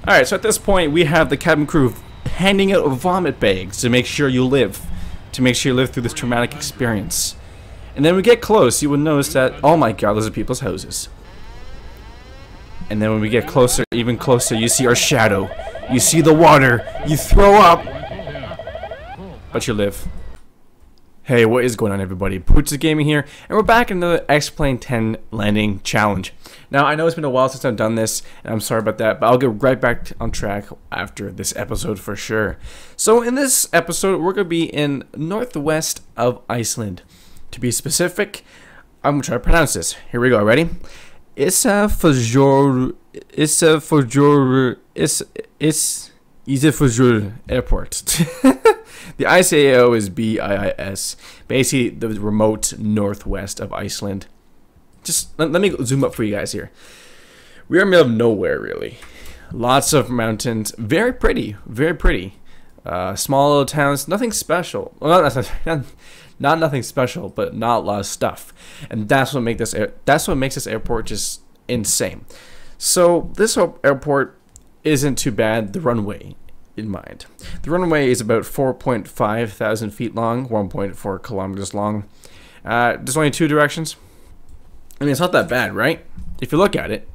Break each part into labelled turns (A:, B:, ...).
A: Alright, so at this point we have the cabin crew handing out vomit bags to make sure you live. To make sure you live through this traumatic experience. And then we get close, you will notice that, oh my god, those are people's houses. And then when we get closer, even closer, you see our shadow. You see the water. You throw up. But you live. Hey, what is going on, everybody? Pooch's Gaming here, and we're back in the X-Plane 10 landing challenge. Now, I know it's been a while since I've done this, and I'm sorry about that, but I'll get right back on track after this episode for sure. So, in this episode, we're going to be in northwest of Iceland. To be specific, I'm going to try to pronounce this. Here we go, ready? Ísafjörður Airport. The ICAO is BIIS, basically the remote northwest of Iceland. Just let me zoom up for you guys here. We are in the middle of nowhere, really. Lots of mountains, very pretty, very pretty. Small little towns, nothing special. Well, not nothing special, but not a lot of stuff. And that's what makes this airport just insane. So this airport isn't too bad. The runway in mind. The runway is about 4.5 thousand feet long, 1.4 kilometers long. There's only two directions. I mean, it's not that bad, right? If you look at it,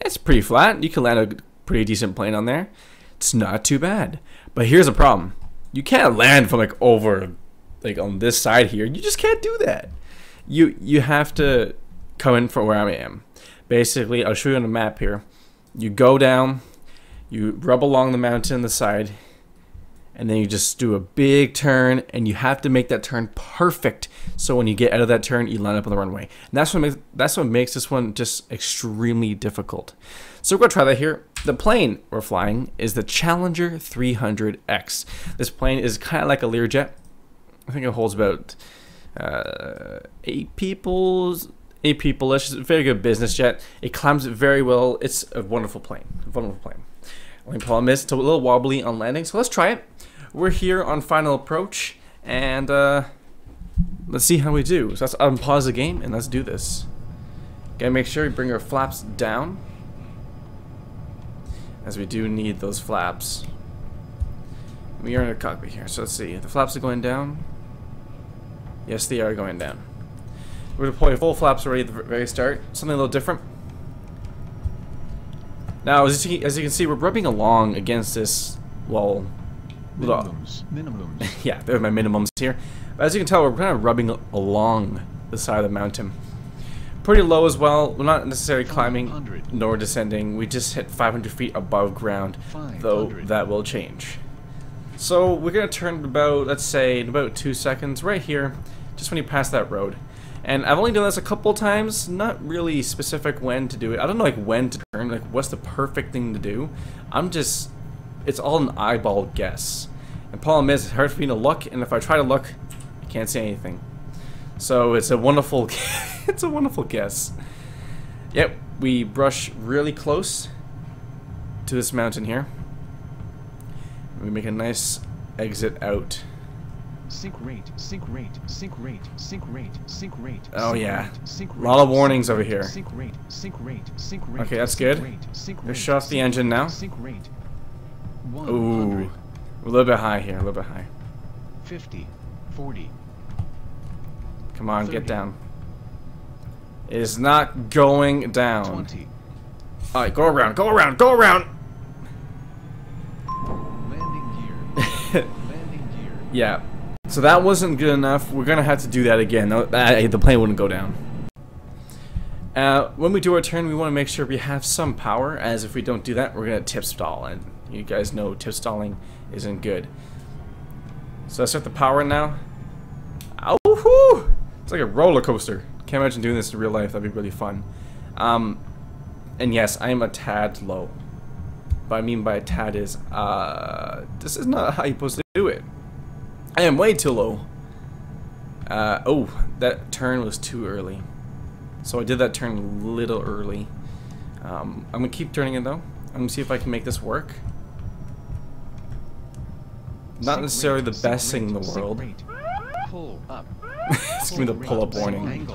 A: it's pretty flat. You can land a pretty decent plane on there. It's not too bad. But here's the problem. You can't land from like over, like on this side here. You just can't do that. You have to come in from where I am. Basically, I'll show you on the map here. You go down. You rub along the mountain the side, and then you just do a big turn, and you have to make that turn perfect. So when you get out of that turn, you land up on the runway. And that's what makes this one just extremely difficult. So we're gonna try that here. The plane we're flying is the Challenger 300X. This plane is kind of like a Learjet. I think it holds about 8 people. It's just a very good business jet. It climbs very well. It's a wonderful plane. Only problem is it's a little wobbly on landing, so let's try it. We're here on final approach, and let's see how we do. So let's unpause the game and let's do this. Gotta make sure we bring our flaps down, as we do need those flaps. We are in a cockpit here, so let's see. The flaps are going down. Yes, they are going down. We're deploying full flaps already at the very start. Something a little different. Now, as you can see, we're rubbing along against this wall. Minimums. Yeah, they're my minimums here. But as you can tell, we're kind of rubbing along the side of the mountain. Pretty low as well. We're not necessarily climbing nor descending. We just hit 500 feet above ground, though that will change. So we're going to turn about, let's say, in about 2 seconds, right here, just when you pass that road. And I've only done this a couple times, not really specific when to do it. I don't know like when to turn, like what's the perfect thing to do. It's all an eyeball guess. And problem is, it's hard for me to look, and if I try to look, I can't see anything. So it's a wonderful, it's a wonderful guess. Yep, we brush really close to this mountain here. We make a nice exit out.
B: Sync rate, sync rate, sync rate, sync rate, sync rate.
A: Oh yeah, a lot of warnings over here.
B: Sync rate, sync rate, sync rate.
A: Okay, that's good. Let's shut off the engine now.
B: Sync rate.
A: Ooh, we're a little bit high here, a little bit high.
B: 50, 40.
A: Come on, 30. Get down. It is not going down.
B: 20.
A: All right, go around, go around, go around.
B: Landing gear. Landing gear.
A: Yeah. So that wasn't good enough. We're gonna have to do that again. The plane wouldn't go down. When we do our turn, we want to make sure we have some power, as if we don't do that, we're gonna tip stall, and you guys know tip stalling isn't good. So let's start the power now. Oh, whoo! It's like a roller coaster. Can't imagine doing this in real life. That'd be really fun. And yes, I am a tad low. What I mean by a tad is, this is not how you're supposed to do it. I am way too low. Oh, that turn was too early. So I did that turn a little early. I'm gonna keep turning it though. I'm gonna see if I can make this work. Not necessarily the best thing in the world.
B: Pull up.
A: It's giving me the pull-up warning.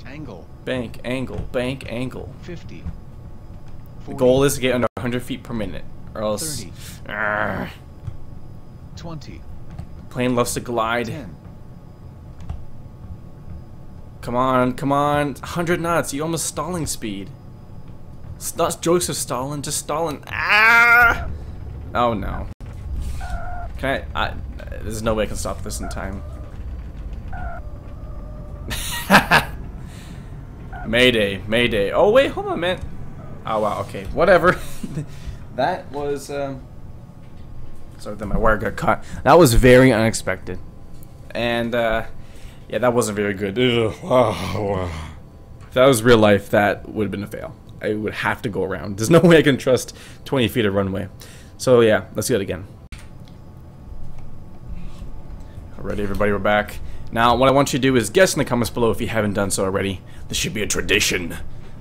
B: Angle.
A: Bank angle.
B: 50.
A: The goal is to get under 100 feet per minute. or else
B: 30. 20.
A: plane loves to glide.
B: 10.
A: Come on, come on. 100 knots. You almost stalling speed. It's not jokes of stalling, just stalling. Ah! Oh no. Can I there's no way I can stop this in time. Mayday, mayday. Oh wait, hold on a minute. Oh wow, okay, whatever. That was sorry that my wire got caught. That was very unexpected. And yeah, that wasn't very good. Ugh. Oh. If that was real life, that would have been a fail. I would have to go around. There's no way I can trust 20 feet of runway. So yeah, let's do it again. Alrighty, everybody, we're back. Now, what I want you to do is guess in the comments below if you haven't done so already. This should be a tradition.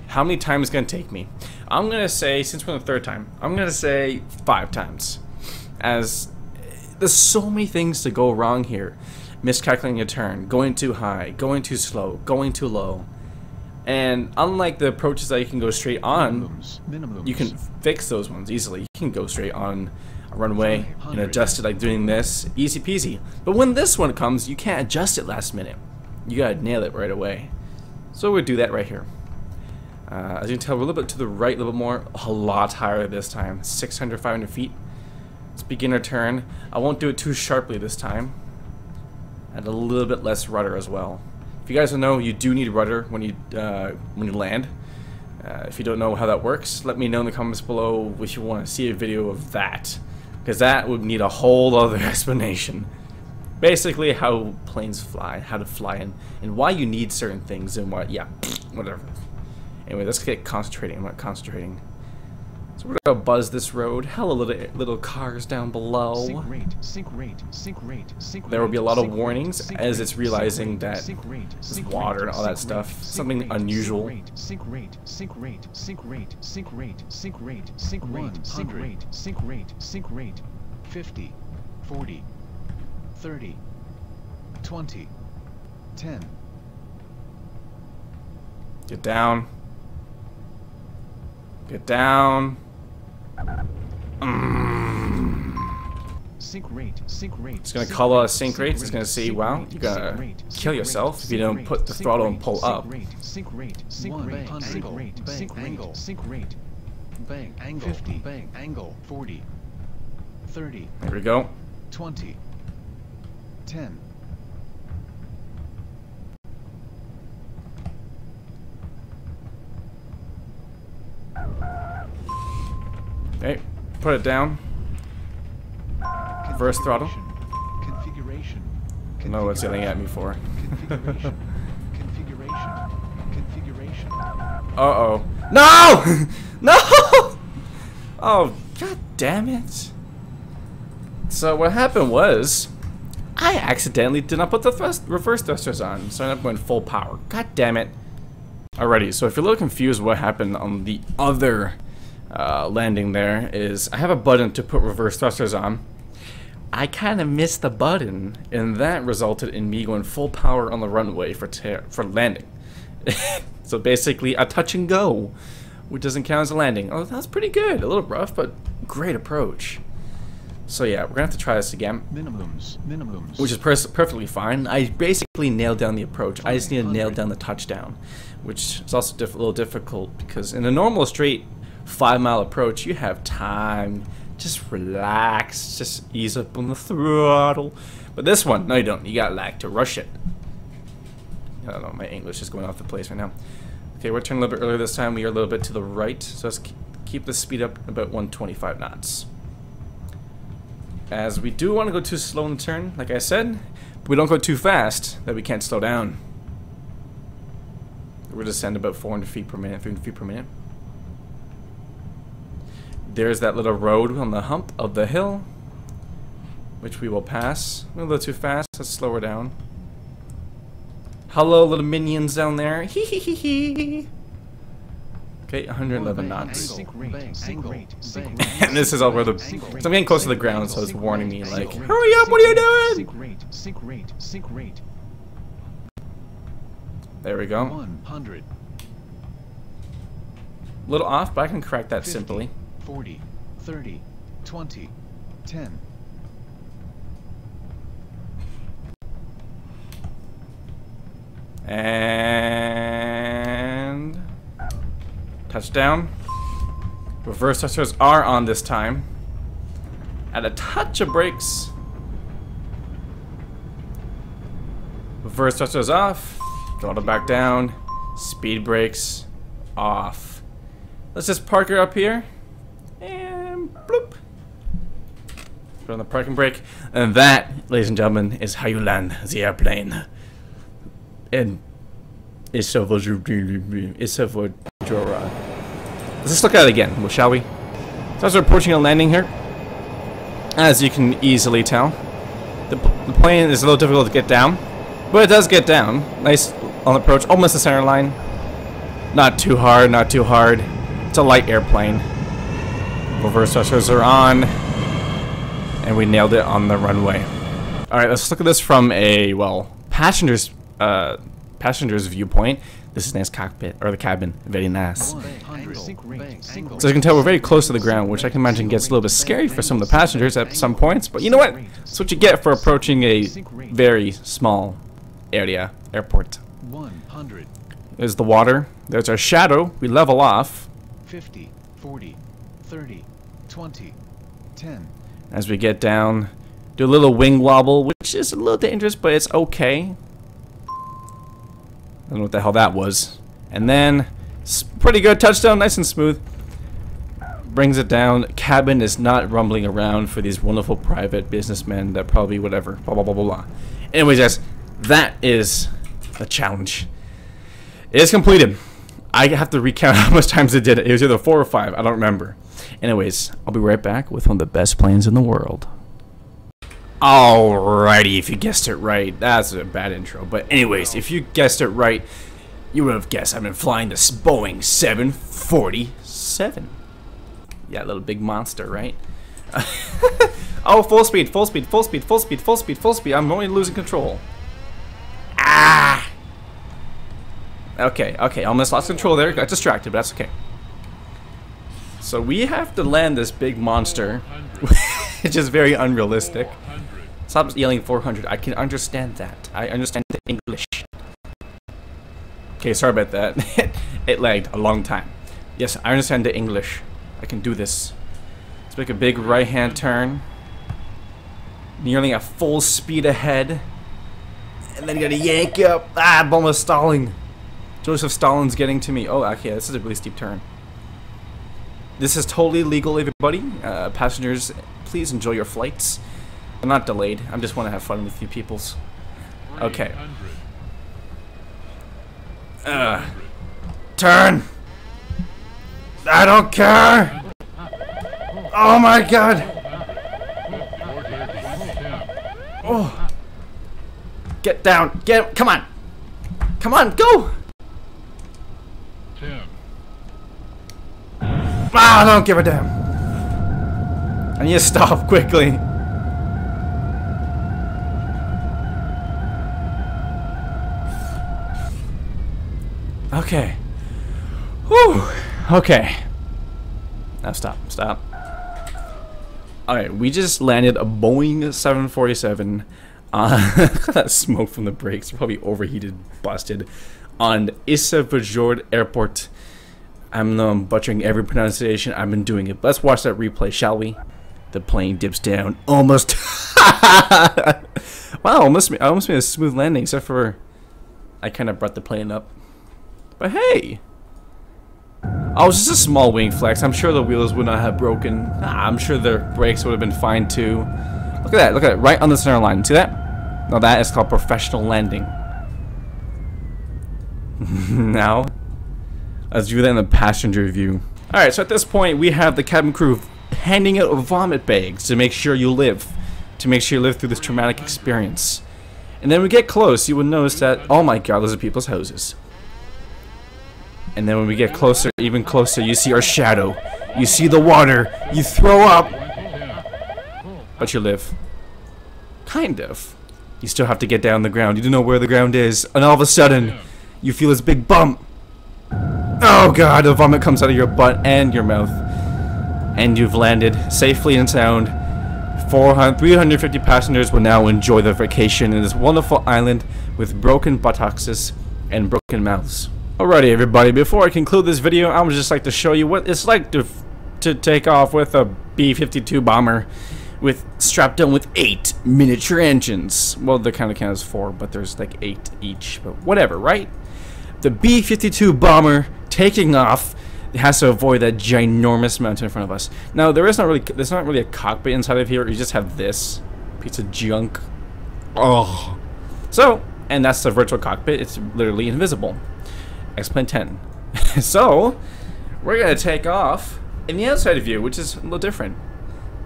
A: How many times is it going to take me? I'm going to say, since we're on the third time, I'm going to say 5 times. As there's so many things to go wrong here. Miscalculating a turn, going too high, going too slow, going too low. And unlike the approaches that you can go straight on, you can fix those ones easily. You can go straight on a runway and adjust it like doing this, easy peasy. But when this one comes, you can't adjust it last minute. You gotta nail it right away. So we'll do that right here. As you can tell, we're a little bit to the right, a little bit more, a lot higher this time, 600, 500 feet. Let's begin our turn. I won't do it too sharply this time. And a little bit less rudder as well. If you guys don't know, you do need rudder when you land. If you don't know how that works, let me know in the comments below if you want to see a video of that, because that would need a whole other explanation. Basically, how planes fly, how to fly, and why you need certain things, and what, yeah, whatever. Anyway, let's get concentrating. I'm not concentrating. So we're gonna buzz this road. Hello, little cars down below.
B: Sync rate, sync rate, sync rate, sync rate.
A: There will be a lot of warnings as it's realizing that there's water and all that stuff. Something unusual.
B: Sync rate, sync rate, sync rate, sync rate, sync rate, sync rate, sync rate, sync rate, sync rate. 50, 40, 30, 20, 10.
A: Get down. Get down.
B: Sync rate, sync rate.
A: It's gonna call out a sync rate. It's gonna say, wow, you're gonna kill yourself if you don't put the throttle and pull up.
B: Sync rate, sync rate, sync rate, sync rate, sync rate. Bang, angle, 50, bang, angle, 40, 30.
A: There we go.
B: 20, 10.
A: Okay, put it down. Reverse throttle.
B: Configuration.
A: I don't know what's yelling at me for.
B: Configuration. Configuration.
A: Uh-oh. No! No! Oh, god damn it. So what happened was, I accidentally did not put the reverse thrusters on, so I ended up going full power. God damn it. Alrighty, so if you're a little confused what happened on the other landing there is, I have a button to put reverse thrusters on. I kind of missed the button, and that resulted in me going full power on the runway for landing. So basically a touch and go, which doesn't count as a landing. Oh, that's pretty good. A little rough, but great approach. So yeah, we're gonna have to try this again.
B: Minimums.
A: Which is perfectly fine. I basically nailed down the approach. I just need to nail down the touchdown, which is also a little difficult because in a normal straight 5-mile approach, you have time. Just relax. Just ease up on the throttle. But this one, no, you don't. You got lag to rush it. I don't know. My English is going off the place right now. Okay, we're turning a little bit earlier this time. We are a little bit to the right, so let's keep the speed up about 125 knots. As we do want to go too slow in the turn, like I said, but we don't go too fast that we can't slow down. We're descending about 400 feet per minute, 300 feet per minute. There's that little road on the hump of the hill, which we will pass. A little too fast. Let's slow her down. Hello, little minions down there. Hee hee hee hee. Okay, 111 knots. And this is all where so I'm getting close to the ground, so it's warning me like, hurry up! What are you doing?
B: Sync rate.
A: There we go.
B: 100.
A: Little off, but I can correct that
B: 50,
A: simply.
B: 40, 30, 20, 10.
A: And touchdown. Reverse thrusters are on this time. Add a touch of brakes. Reverse thrusters off. Throttle back down. Speed brakes off. Let's just park her up here. And bloop. Put on the parking brake. And that, ladies and gentlemen, is how you land the airplane. And it's so Let's just look at it again, well, shall we? So as we're approaching a landing here, as you can easily tell, the plane is a little difficult to get down, but it does get down. Nice on approach, almost the center line. Not too hard, not too hard. It's a light airplane. Reverse thrusters are on, and we nailed it on the runway. All right, let's look at this from a, well, passenger's viewpoint. This is nice cockpit, or the cabin, very nice. So you can tell we're very close to the ground, which I can imagine gets a little bit scary for some of the passengers at some points, but you know what? That's what you get for approaching a very small airport.
B: 100.
A: There's the water, there's our shadow, we level off.
B: 50, 40, 30, 20, 10.
A: As we get down, do a little wing wobble, which is a little dangerous, but it's okay. I don't know what the hell that was. And then, pretty good touchdown, nice and smooth. Brings it down. Cabin is not rumbling around for these wonderful private businessmen that probably whatever, blah, blah, blah, blah, blah. Anyways, guys, that is the challenge. It is completed. I have to recount how much times I did it. It was either 4 or 5, I don't remember. Anyways, I'll be right back with one of the best planes in the world. Alrighty, if you guessed it right. That's a bad intro. But anyways, if you guessed it right, you would have guessed I've been flying this Boeing 747. Yeah, little big monster, right? Oh, full speed, full speed, full speed, full speed, full speed, full speed. I'm only losing control. Ah! Okay, okay, almost lost control there. Got distracted, but that's okay. So we have to land this big monster, which is very unrealistic. Stop yelling 400. I can understand that. I understand the English. Okay, sorry about that. It lagged a long time. Yes, I understand the English. I can do this. Let's make a big right-hand turn. Nearly at full speed ahead. And then you gotta yank up. Ah, I'm almost stalling. Joseph Stalin's getting to me. Oh, okay, this is a really steep turn. This is totally legal, everybody. Passengers, please enjoy your flights. I'm not delayed. I just want to have fun with you peoples. Okay. Turn! I don't care! Oh my god! Oh! Get down! Get! Come on! Come on! Go! Ah! I don't give a damn! I need to stop quickly. Okay. Whew. Okay. Now stop. Stop. Alright, we just landed a Boeing 747 on that smoke from the brakes, probably overheated, busted, on Iceland Airport. I know I'm butchering every pronunciation. I've been doing it. Let's watch that replay, shall we? The plane dips down. Almost. Wow, I almost made a smooth landing, except for I kind of brought the plane up. But hey! Oh, it's just a small wing flex. I'm sure the wheels would not have broken. I'm sure the brakes would have been fine too. Look at that. Look at it. Right on the center line. See that? Now that is called professional landing. Now, let's view that in the passenger view. Alright, so at this point, we have the cabin crew handing out vomit bags to make sure you live. To make sure you live through this traumatic experience. And then we get close, you will notice that, oh my god, those are people's houses. And then when we get closer, even closer, you see our shadow. You see the water. You throw up. But you live. Kind of. You still have to get down the ground. You don't know where the ground is. And all of a sudden, you feel this big bump. Oh god, the vomit comes out of your butt and your mouth. and you've landed safely and sound. 350 passengers will now enjoy their vacation in this wonderful island with broken buttocks and broken mouths. Alrighty everybody, before I conclude this video, I would just like to show you what it's like to take off with a B-52 bomber strapped on with 8 miniature engines. Well, they kind of count as 4, but there's like 8 each, but whatever, right? The B-52 bomber taking off has to avoid that ginormous mountain in front of us. Now, there's not really a cockpit inside of here. You just have this piece of junk. Oh. So, and that's the virtual cockpit. It's literally invisible. X-Plane 10. So, we're going to take off in the outside view, which is a little different.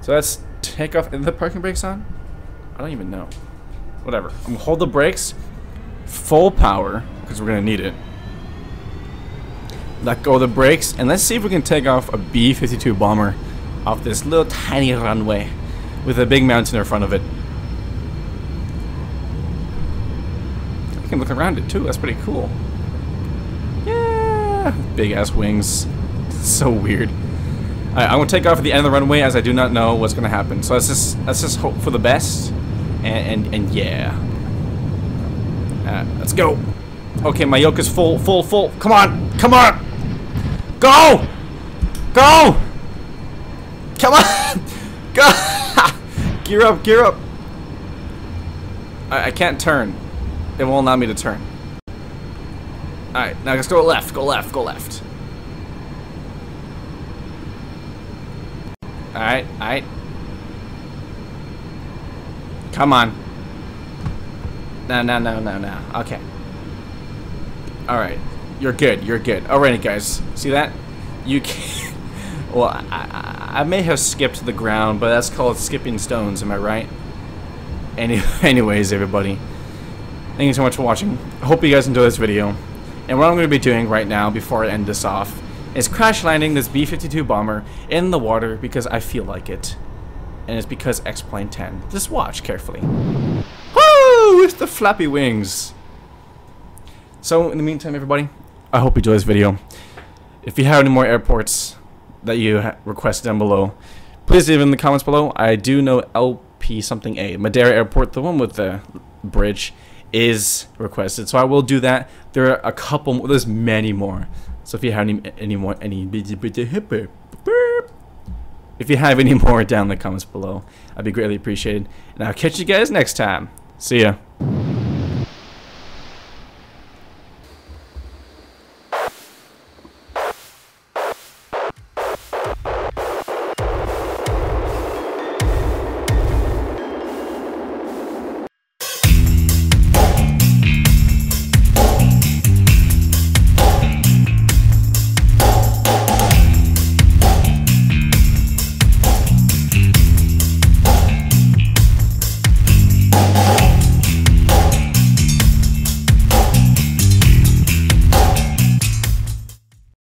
A: So let's take off. Are the parking brakes on? I don't even know. Whatever. I'm going to hold the brakes. Full power, because we're going to need it. Let go of the brakes, and let's see if we can take off a B-52 bomber off this little tiny runway with a big mountain in front of it. I can look around it too. That's pretty cool. Yeah, big ass wings. So weird. Alright, I'm gonna take off at the end of the runway as I do not know what's gonna happen. So let's just hope for the best, and yeah. Let's go. Okay, my yoke is full. Come on, come on. Go! Go! Come on! Go! Gear up, gear up. I can't turn. It won't allow me to turn. Alright, now let's go left, go left, go left. Alright, alright. Come on. No. Okay. Alright. You're good, you're good. Alrighty guys, see that? You can't... Well, I may have skipped the ground, but that's called skipping stones, am I right? Anyways, everybody. Thank you so much for watching. I hope you guys enjoy this video. And what I'm going to be doing right now, before I end this off, is crash landing this B-52 bomber in the water because I feel like it. And it's because X-Plane 10. Just watch carefully. Woo! With the flappy wings. So, in the meantime, everybody, I hope you enjoy this video. If you have any more airports that you request down below, please leave in the comments below. I do know LP something A, Madeira Airport, the one with the bridge, is requested. So I will do that. There are a couple more, there's many more. So if you have any more down in the comments below, I'd be greatly appreciated. And I'll catch you guys next time. See ya.